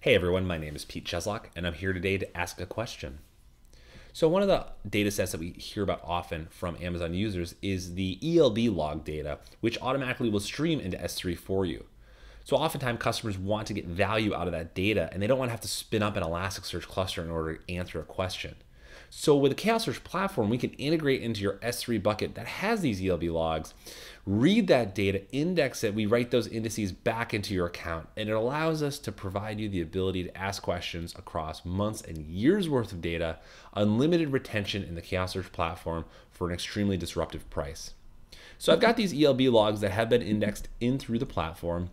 Hey everyone, my name is Pete Cheslock, and I'm here today to ask a question. So one of the data sets that we hear about often from Amazon users is the ELB log data, which automatically will stream into S3 for you. So oftentimes customers want to get value out of that data, and they don't want to have to spin up an Elasticsearch cluster in order to answer a question. So with the ChaosSearch platform, we can integrate into your S3 bucket that has these ELB logs, read that data, index it, we write those indices back into your account, and it allows us to provide you the ability to ask questions across months and years worth of data, unlimited retention in the ChaosSearch platform for an extremely disruptive price. So I've got these ELB logs that have been indexed in through the platform.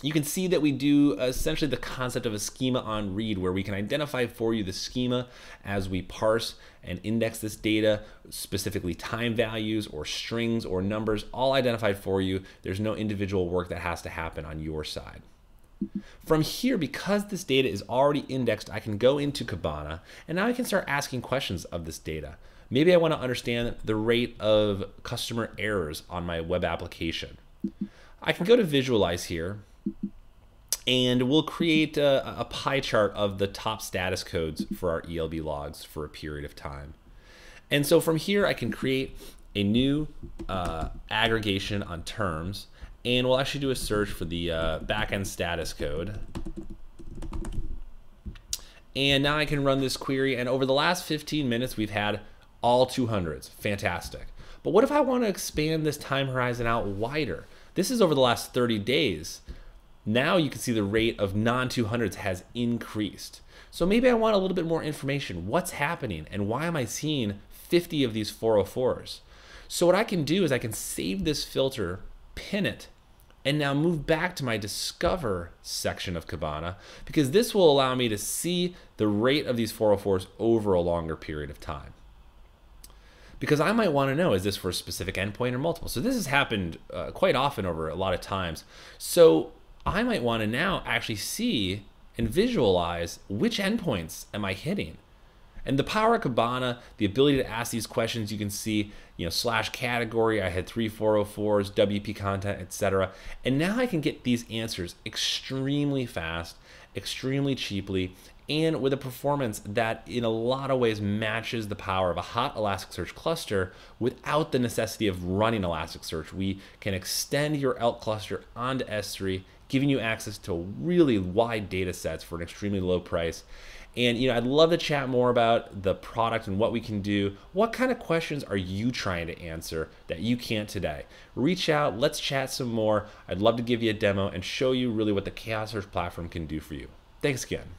You can see that we do essentially the concept of a schema on read, where we can identify for you the schema as we parse and index this data, specifically time values or strings or numbers, all identified for you. There's no individual work that has to happen on your side. From here, because this data is already indexed, I can go into Kabana, and now I can start asking questions of this data. Maybe I want to understand the rate of customer errors on my web application. I can go to visualize here, and we'll create a pie chart of the top status codes for our ELB logs for a period of time. And so from here, I can create a new aggregation on terms, and we'll actually do a search for the backend status code. And now I can run this query, and over the last 15 minutes, we've had all 200s. Fantastic. But what if I want to expand this time horizon out wider? This is over the last 30 days. Now you can see the rate of non-200s has increased. So maybe I want a little bit more information. What's happening and why am I seeing 50 of these 404s? So what I can do is I can save this filter, pin it, and now move back to my Discover section of Kabana, because this will allow me to see the rate of these 404s over a longer period of time. Because I might want to know, is this for a specific endpoint or multiple? So this has happened quite often over a lot of times. So I might want to now actually see and visualize which endpoints am I hitting. And the power of Kabana, the ability to ask these questions, you can see, slash category, I had 3 404s, WP content, etc. And now I can get these answers extremely fast, extremely cheaply, and with a performance that in a lot of ways matches the power of a hot Elasticsearch cluster without the necessity of running Elasticsearch. We can extend your ELK cluster onto S3, giving you access to really wide data sets for an extremely low price. And I'd love to chat more about the product and what we can do. What kind of questions are you trying to answer that you can't today? Reach out, let's chat some more. I'd love to give you a demo and show you really what the ChaosSearch platform can do for you. Thanks again.